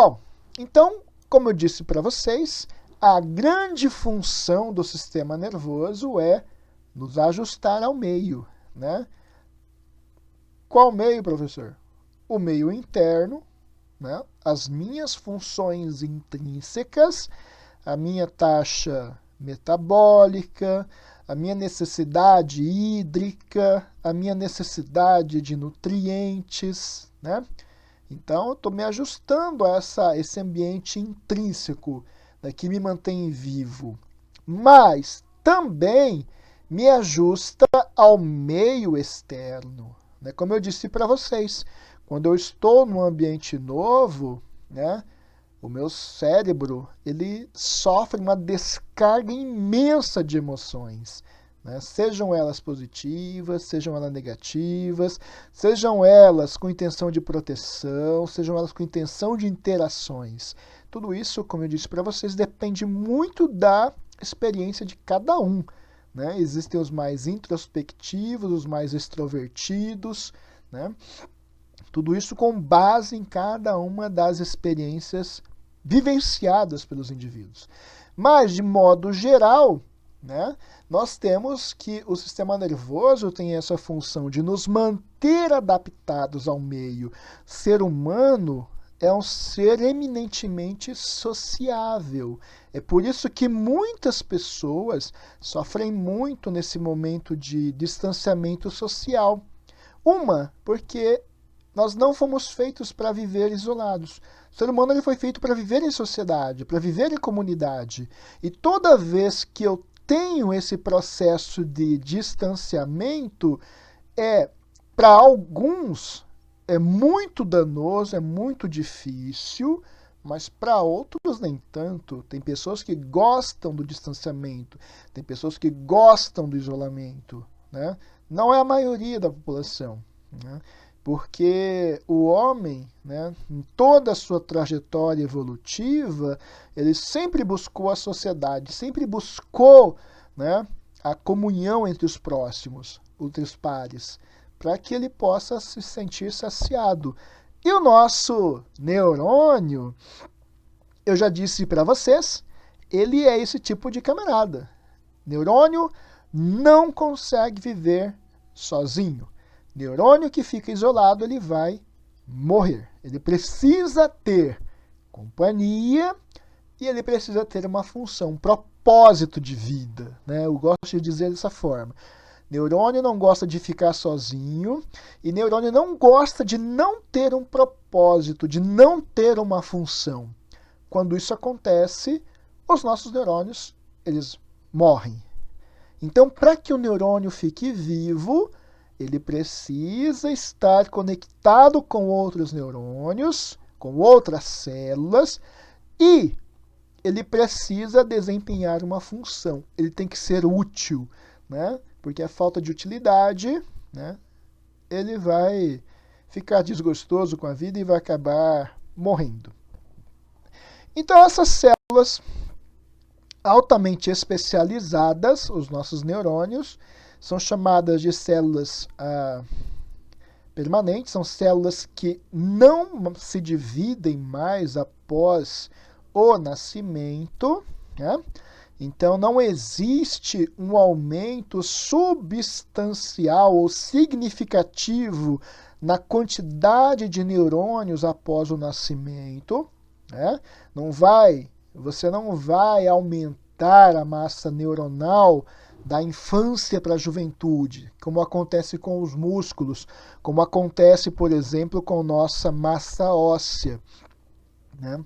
Bom, então, como eu disse para vocês, a grande função do sistema nervoso é nos ajustar ao meio, né? Qual meio, professor? O meio interno, né? As minhas funções intrínsecas, a minha taxa metabólica, a minha necessidade hídrica, a minha necessidade de nutrientes, né? Então, eu estou me ajustando a esse ambiente intrínseco, né, que me mantém vivo. Mas também me ajusta ao meio externo. Né? Como eu disse para vocês, quando eu estou num ambiente novo, né, o meu cérebro ele sofre uma descarga imensa de emoções. Né? Sejam elas positivas, sejam elas negativas, sejam elas com intenção de proteção, sejam elas com intenção de interações. Tudo isso, como eu disse para vocês, depende muito da experiência de cada um. Né? Existem os mais introspectivos, os mais extrovertidos, né? Tudo isso com base em cada uma das experiências vivenciadas pelos indivíduos. Mas, de modo geral, né, nós temos que o sistema nervoso tem essa função de nos manter adaptados ao meio. Ser humano é um ser eminentemente sociável. É por isso que muitas pessoas sofrem muito nesse momento de distanciamento social. Uma, porque nós não fomos feitos para viver isolados. O ser humano ele foi feito para viver em sociedade, para viver em comunidade. E toda vez que eu tenho esse processo de distanciamento, para alguns, é muito danoso, é muito difícil, mas para outros nem tanto. Tem pessoas que gostam do distanciamento, tem pessoas que gostam do isolamento. Né? Não é a maioria da população. Né? Porque o homem, né, em toda a sua trajetória evolutiva, ele sempre buscou a sociedade, sempre buscou, né, a comunhão entre os próximos, entre os pares, para que ele possa se sentir saciado. E o nosso neurônio, eu já disse para vocês, ele é esse tipo de camarada. Neurônio não consegue viver sozinho. Neurônio que fica isolado, ele vai morrer. Ele precisa ter companhia e ele precisa ter uma função, um propósito de vida. Né? Eu gosto de dizer dessa forma. Neurônio não gosta de ficar sozinho e neurônio não gosta de não ter um propósito, de não ter uma função. Quando isso acontece, os nossos neurônios, eles morrem. Então, para que o neurônio fique vivo, ele precisa estar conectado com outros neurônios, com outras células, e ele precisa desempenhar uma função. Ele tem que ser útil, né? Porque a falta de utilidade, né, ele vai ficar desgostoso com a vida e vai acabar morrendo. Então, essas células altamente especializadas, os nossos neurônios, são chamadas de células permanentes, são células que não se dividem mais após o nascimento. Né? Então, não existe um aumento substancial ou significativo na quantidade de neurônios após o nascimento. Né? Você não vai aumentar a massa neuronal da infância para a juventude, como acontece com os músculos, como acontece, por exemplo, com nossa massa óssea. Né?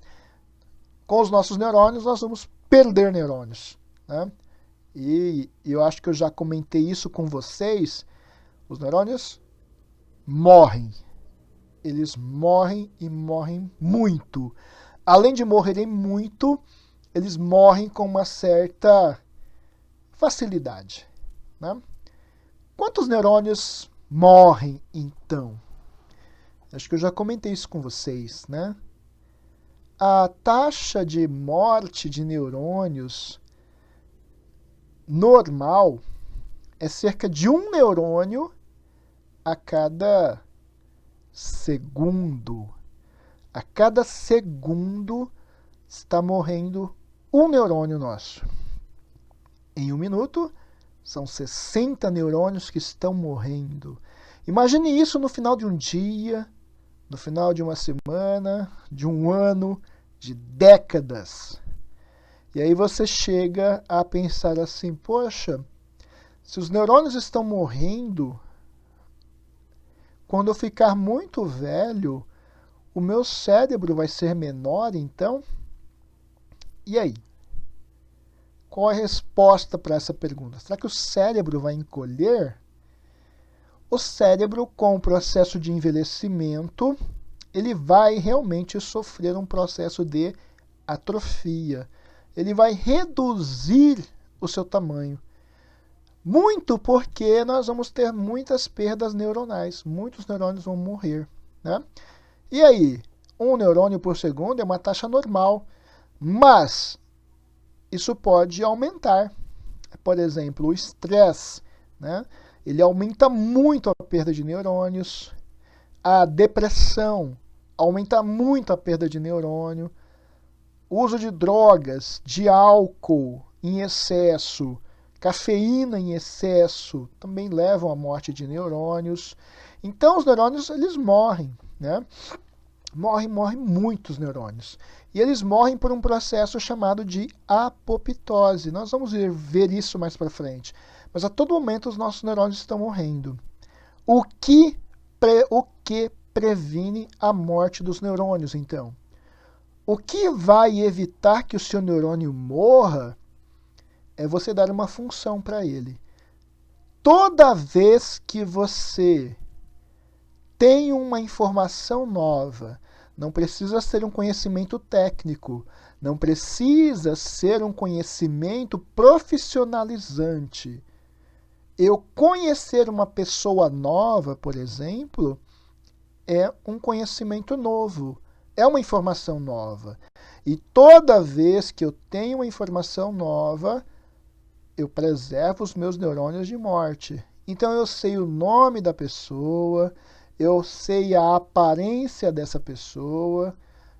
Com os nossos neurônios, nós vamos perder neurônios. Né? E eu acho que eu já comentei isso com vocês. Os neurônios morrem. Eles morrem e morrem muito. Além de morrerem muito, eles morrem com uma certa facilidade. Né? Quantos neurônios morrem, então? Acho que eu já comentei isso com vocês. Né? A taxa de morte de neurônios normal é cerca de 1 neurônio a cada segundo. A cada segundo está morrendo um neurônio nosso. Em 1 minuto, são 60 neurônios que estão morrendo. Imagine isso no final de um dia, no final de uma semana, de um ano, de décadas. E aí você chega a pensar assim, poxa, se os neurônios estão morrendo, quando eu ficar muito velho, o meu cérebro vai ser menor, então? E aí? Qual a resposta para essa pergunta? Será que o cérebro vai encolher? O cérebro, com o processo de envelhecimento, ele vai realmente sofrer um processo de atrofia. Ele vai reduzir o seu tamanho. Muito porque nós vamos ter muitas perdas neuronais. Muitos neurônios vão morrer, né? E aí, 1 neurônio por segundo é uma taxa normal, mas isso pode aumentar. Por exemplo, o estresse, né? Ele aumenta muito a perda de neurônios. A depressão aumenta muito a perda de neurônio. O uso de drogas, de álcool em excesso, cafeína em excesso, também levam à morte de neurônios. Então, os neurônios, eles morrem, né? Morrem muitos neurônios. E eles morrem por um processo chamado de apoptose. Nós vamos ver isso mais para frente. Mas a todo momento os nossos neurônios estão morrendo. O que previne a morte dos neurônios, então? O que vai evitar que o seu neurônio morra é você dar uma função para ele. Toda vez que você tem uma informação nova, não precisa ser um conhecimento técnico, não precisa ser um conhecimento profissionalizante. Eu conhecer uma pessoa nova, por exemplo, é um conhecimento novo, é uma informação nova. E toda vez que eu tenho uma informação nova, eu preservo os meus neurônios de morte. Então eu sei o nome da pessoa, eu sei a aparência dessa pessoa,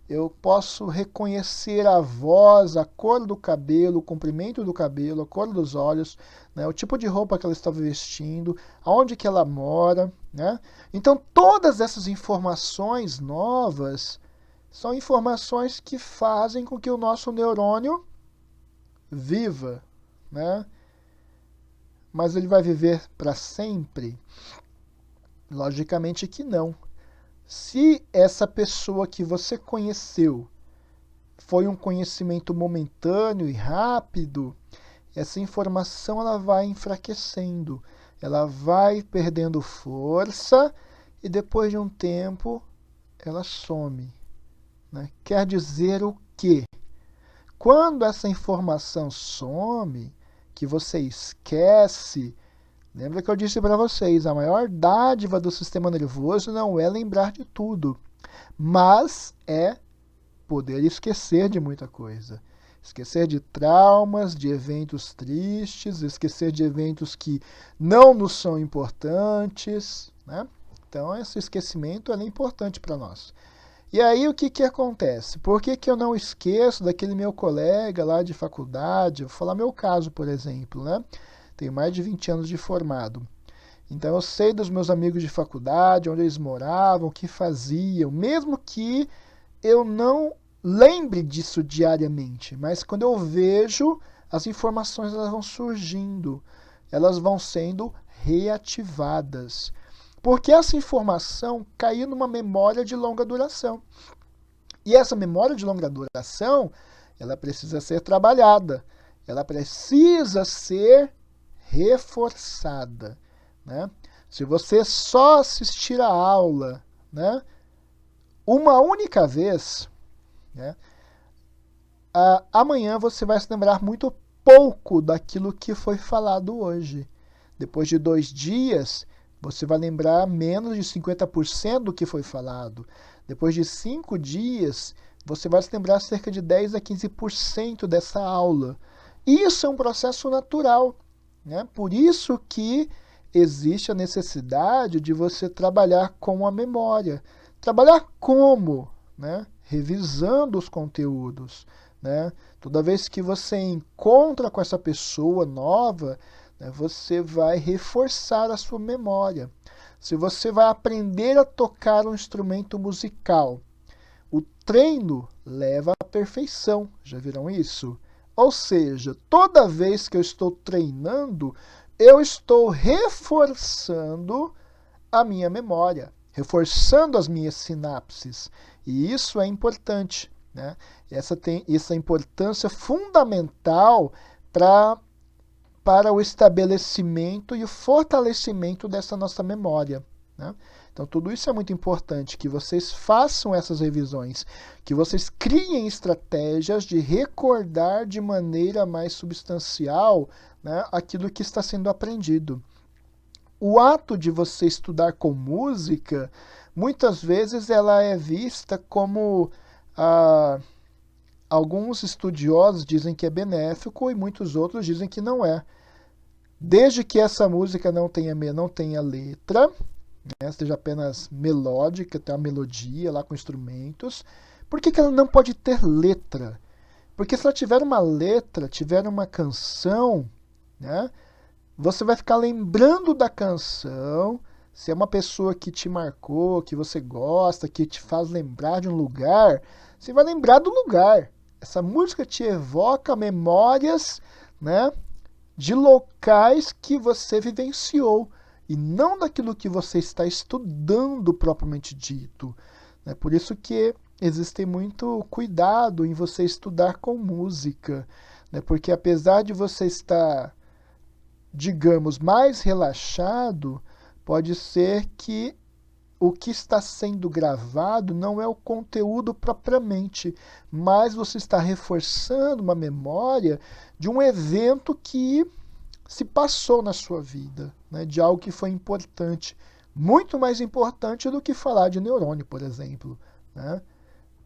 eu posso reconhecer a voz, a cor do cabelo, o comprimento do cabelo, a cor dos olhos, né, o tipo de roupa que ela estava vestindo, aonde que ela mora, né? Então todas essas informações novas são informações que fazem com que o nosso neurônio viva, né? Mas ele vai viver para sempre? Logicamente que não. Se essa pessoa que você conheceu foi um conhecimento momentâneo e rápido, essa informação ela vai enfraquecendo, ela vai perdendo força e depois de um tempo ela some, né? Quer dizer o quê? Quando essa informação some, que você esquece, lembra que eu disse para vocês, a maior dádiva do sistema nervoso não é lembrar de tudo, mas é poder esquecer de muita coisa. Esquecer de traumas, de eventos tristes, esquecer de eventos que não nos são importantes, né? Então, esse esquecimento é importante para nós. E aí, o que acontece? Por que eu não esqueço daquele meu colega lá de faculdade? Vou falar meu caso, por exemplo, né? Tenho mais de 20 anos de formado. Então, eu sei dos meus amigos de faculdade, onde eles moravam, o que faziam, mesmo que eu não lembre disso diariamente, mas quando eu vejo, as informações elas vão surgindo, elas vão sendo reativadas. Porque essa informação caiu numa memória de longa duração. E essa memória de longa duração, ela precisa ser trabalhada, ela precisa ser reforçada, né? Se você só assistir a aula, né, uma única vez, né, amanhã você vai se lembrar muito pouco daquilo que foi falado hoje. Depois de 2 dias, você vai lembrar menos de 50% do que foi falado. Depois de 5 dias, você vai se lembrar cerca de 10 a 15% dessa aula. Isso é um processo natural, né? Por isso que existe a necessidade de você trabalhar com a memória. Trabalhar como? né? Revisando os conteúdos, né? Toda vez que você encontra com essa pessoa nova, né, você vai reforçar a sua memória. Se você vai aprender a tocar um instrumento musical, o treino leva à perfeição. Já viram isso? Ou seja, toda vez que eu estou treinando, eu estou reforçando a minha memória, reforçando as minhas sinapses. E isso é importante, né? Essa tem essa importância fundamental para o estabelecimento e o fortalecimento dessa nossa memória, né? Então, tudo isso é muito importante, que vocês façam essas revisões, que vocês criem estratégias de recordar de maneira mais substancial, né, aquilo que está sendo aprendido. O ato de você estudar com música, muitas vezes ela é vista como... alguns estudiosos dizem que é benéfico e muitos outros dizem que não é. Desde que essa música não tenha letra, né, seja apenas melódica, tem uma melodia lá com instrumentos. Por que ela não pode ter letra? Porque se ela tiver uma letra, tiver uma canção, né, você vai ficar lembrando da canção. Se é uma pessoa que te marcou, que você gosta, que te faz lembrar de um lugar, você vai lembrar do lugar. Essa música te evoca memórias, né, de locais que você vivenciou e não daquilo que você está estudando propriamente dito. É por isso que existe muito cuidado em você estudar com música, né? Porque apesar de você estar, digamos, mais relaxado, pode ser que o que está sendo gravado não é o conteúdo propriamente, mas você está reforçando uma memória de um evento que se passou na sua vida, né, de algo que foi importante, muito mais importante do que falar de neurônio, por exemplo, né?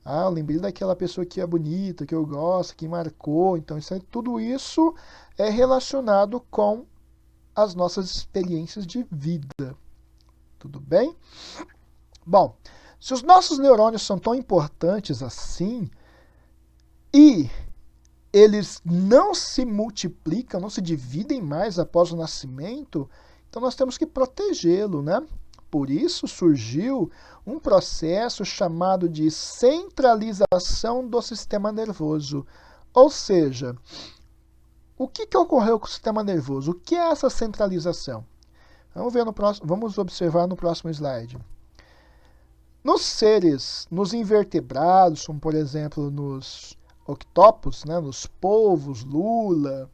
Eu lembrei daquela pessoa que é bonita, que eu gosto, que marcou. Então, tudo isso é relacionado com as nossas experiências de vida. Tudo bem? Bom, se os nossos neurônios são tão importantes assim, e eles não se multiplicam, não se dividem mais após o nascimento, então nós temos que protegê-lo, né? Por isso surgiu um processo chamado de centralização do sistema nervoso. Ou seja, o que ocorreu com o sistema nervoso? O que é essa centralização? Vamos observar no próximo slide. Nos seres, nos invertebrados, como por exemplo nos octopus, né, nos polvos, lula,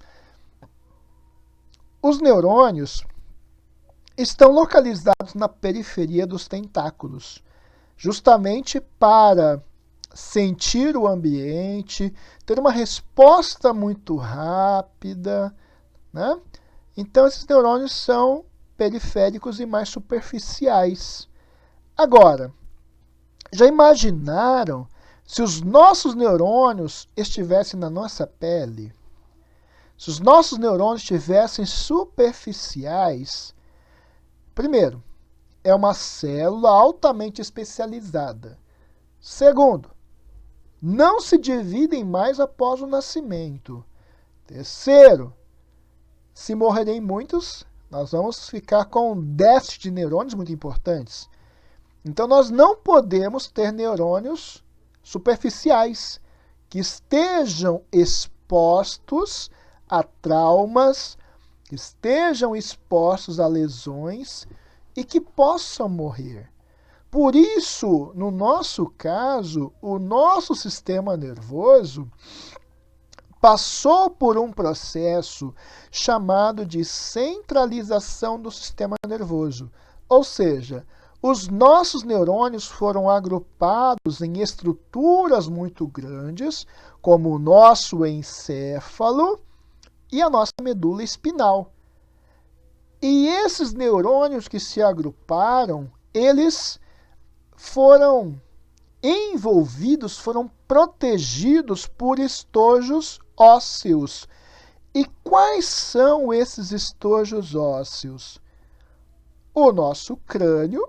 os neurônios estão localizados na periferia dos tentáculos, justamente para sentir o ambiente, ter uma resposta muito rápida, né? Então, esses neurônios são periféricos e mais superficiais. Agora, já imaginaram se os nossos neurônios estivessem na nossa pele? Se os nossos neurônios estivessem superficiais, primeiro, é uma célula altamente especializada. Segundo, não se dividem mais após o nascimento. Terceiro, se morrerem muitos, nós vamos ficar com um déficit de neurônios muito importantes. Então, nós não podemos ter neurônios superficiais que estejam expostos a traumas, que estejam expostos a lesões e que possam morrer. Por isso, no nosso caso, o nosso sistema nervoso passou por um processo chamado de centralização do sistema nervoso. Ou seja, os nossos neurônios foram agrupados em estruturas muito grandes, como o nosso encéfalo e a nossa medula espinal. E esses neurônios que se agruparam, eles foram envolvidos, foram protegidos por estojos ósseos. E quais são esses estojos ósseos? O nosso crânio.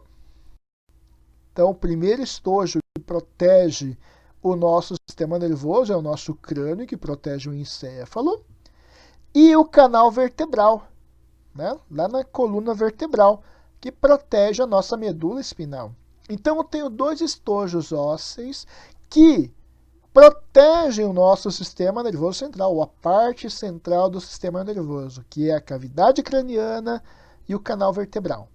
Então, o primeiro estojo que protege o nosso sistema nervoso, é o nosso crânio que protege o encéfalo, e o canal vertebral, né? Lá na coluna vertebral, que protege a nossa medula espinal. Então, eu tenho dois estojos ósseos que protegem o nosso sistema nervoso central, ou a parte central do sistema nervoso, que é a cavidade craniana e o canal vertebral.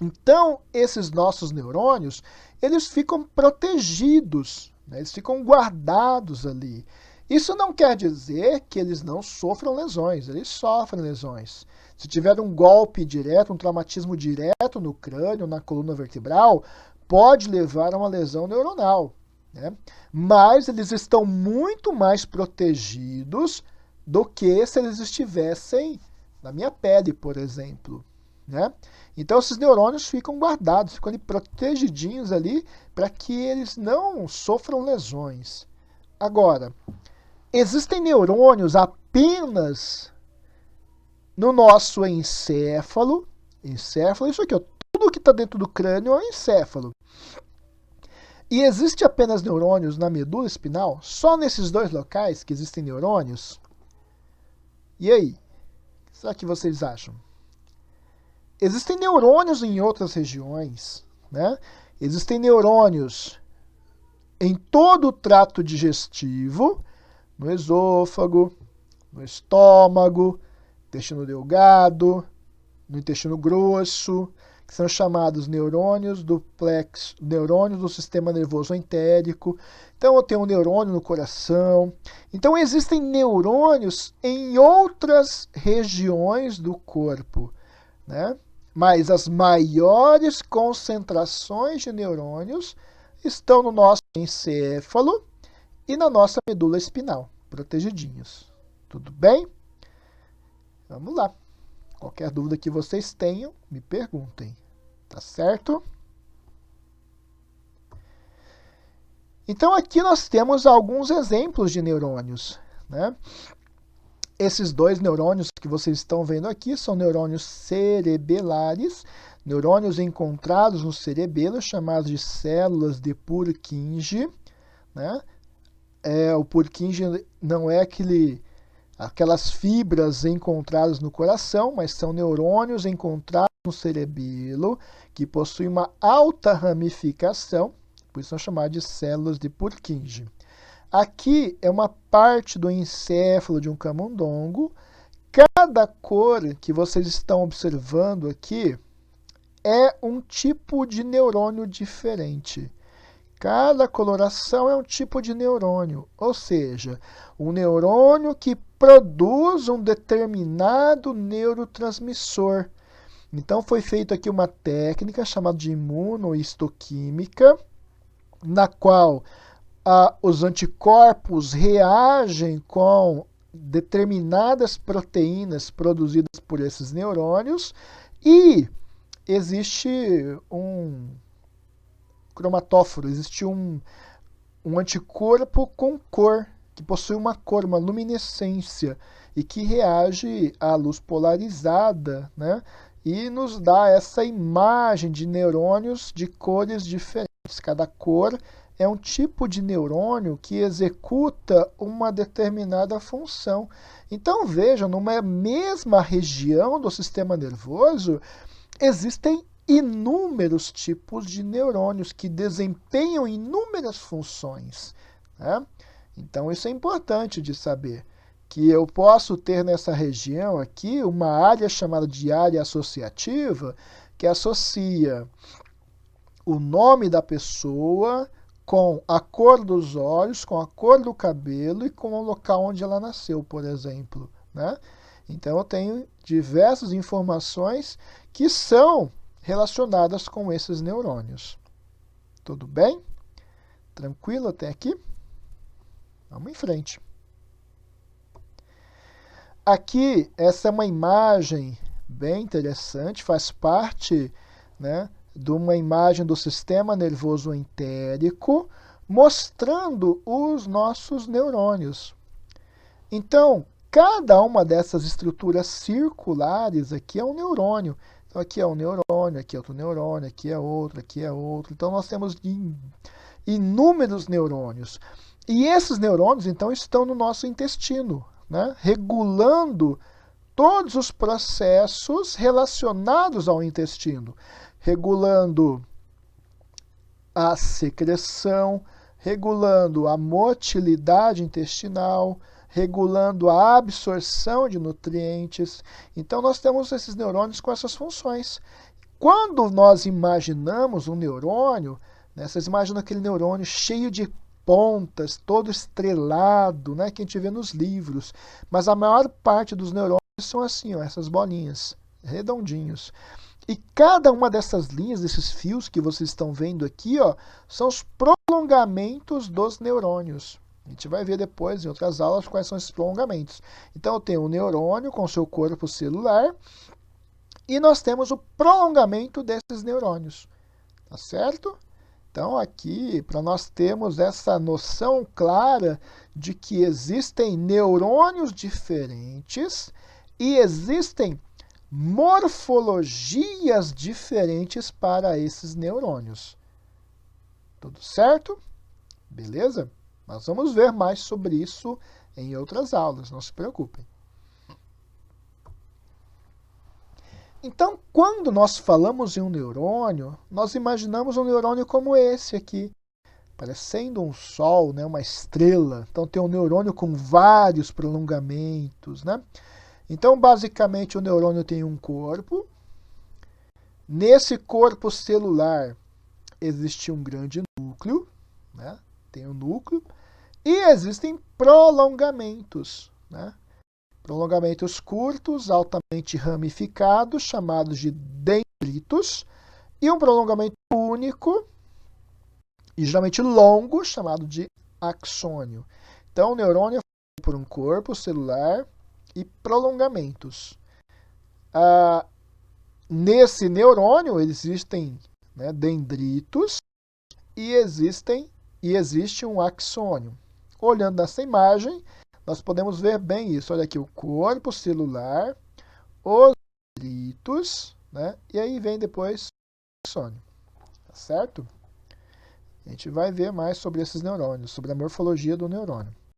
Então, esses nossos neurônios, eles ficam protegidos, né? Eles ficam guardados ali. Isso não quer dizer que eles não sofram lesões, eles sofrem lesões. Se tiver um golpe direto, um traumatismo direto no crânio, na coluna vertebral, pode levar a uma lesão neuronal, né? Mas eles estão muito mais protegidos do que se eles estivessem na minha pele, por exemplo, né? Então, esses neurônios ficam guardados, ficam ali protegidinhos ali para que eles não sofram lesões. Agora, existem neurônios apenas no nosso encéfalo. Encéfalo, isso aqui, ó, tudo que está dentro do crânio é o encéfalo. E existe apenas neurônios na medula espinal? Só nesses dois locais que existem neurônios? E aí? O que será que vocês acham? Existem neurônios em outras regiões, né? Existem neurônios em todo o trato digestivo, no esôfago, no estômago, intestino delgado, no intestino grosso, que são chamados neurônios do plexo, neurônios do sistema nervoso entérico. Então, eu tenho um neurônio no coração. Então, existem neurônios em outras regiões do corpo, né? Mas as maiores concentrações de neurônios estão no nosso encéfalo e na nossa medula espinal, protegidinhos. Tudo bem? Vamos lá. Qualquer dúvida que vocês tenham, me perguntem. Tá certo? Então, aqui nós temos alguns exemplos de neurônios, né? Esses dois neurônios que vocês estão vendo aqui são neurônios cerebelares, neurônios encontrados no cerebelo, chamados de células de Purkinje, né? O Purkinje não é aquelas fibras encontradas no coração, mas são neurônios encontrados no cerebelo que possuem uma alta ramificação, por isso são chamados de células de Purkinje. Aqui é uma parte do encéfalo de um camundongo. Cada cor que vocês estão observando aqui é um tipo de neurônio diferente. Cada coloração é um tipo de neurônio, ou seja, um neurônio que produz um determinado neurotransmissor. Então, foi feita aqui uma técnica chamada de imunohistoquímica, na qual os anticorpos reagem com determinadas proteínas produzidas por esses neurônios e existe um cromatóforo, existe um anticorpo com cor, que possui uma cor, uma luminescência, e que reage à luz polarizada, né? E nos dá essa imagem de neurônios de cores diferentes. Cada cor é um tipo de neurônio que executa uma determinada função. Então, vejam, numa mesma região do sistema nervoso, existem inúmeros tipos de neurônios que desempenham inúmeras funções, né? Então, isso é importante de saber, que eu posso ter nessa região aqui uma área chamada de área associativa, que associa o nome da pessoa com a cor dos olhos, com a cor do cabelo e com o local onde ela nasceu, por exemplo, né? Então, eu tenho diversas informações que são relacionadas com esses neurônios. Tudo bem? Tranquilo até aqui? Vamos em frente. Aqui, essa é uma imagem bem interessante, faz parte, né, de uma imagem do sistema nervoso entérico, mostrando os nossos neurônios. Então, cada uma dessas estruturas circulares aqui é um neurônio. Então, aqui é um neurônio, aqui é outro neurônio, aqui é outro, aqui é outro. Então, nós temos inúmeros neurônios. E esses neurônios, então, estão no nosso intestino, né? Regulando todos os processos relacionados ao intestino, regulando a secreção, regulando a motilidade intestinal, regulando a absorção de nutrientes. Então, nós temos esses neurônios com essas funções. Quando nós imaginamos um neurônio, né, vocês imaginam aquele neurônio cheio de pontas, todo estrelado, né, que a gente vê nos livros. Mas a maior parte dos neurônios são assim, ó, essas bolinhas, redondinhos. E cada uma dessas linhas, desses fios que vocês estão vendo aqui, ó, são os prolongamentos dos neurônios. A gente vai ver depois, em outras aulas, quais são esses prolongamentos. Então, eu tenho o neurônio com seu corpo celular e nós temos o prolongamento desses neurônios. Tá certo? Então, aqui, para nós termos essa noção clara de que existem neurônios diferentes e existem morfologias diferentes para esses neurônios. Tudo certo? Beleza? Nós vamos ver mais sobre isso em outras aulas, não se preocupem. Então, quando nós falamos em um neurônio, nós imaginamos um neurônio como esse aqui, parecendo um sol, né, uma estrela. Então, tem um neurônio com vários prolongamentos, né? Então, basicamente, o neurônio tem um corpo. Nesse corpo celular existe um grande núcleo, né? Tem um núcleo. E existem prolongamentos, né? Prolongamentos curtos, altamente ramificados, chamados de dendritos. E um prolongamento único, e geralmente longo, chamado de axônio. Então, o neurônio é formado por um corpo celular e prolongamentos. Nesse neurônio existem, né, dendritos e existe um axônio. Olhando nessa imagem, nós podemos ver bem isso. Olha aqui, o corpo celular, os dendritos, né, e aí vem depois o axônio. Tá certo? A gente vai ver mais sobre esses neurônios, sobre a morfologia do neurônio.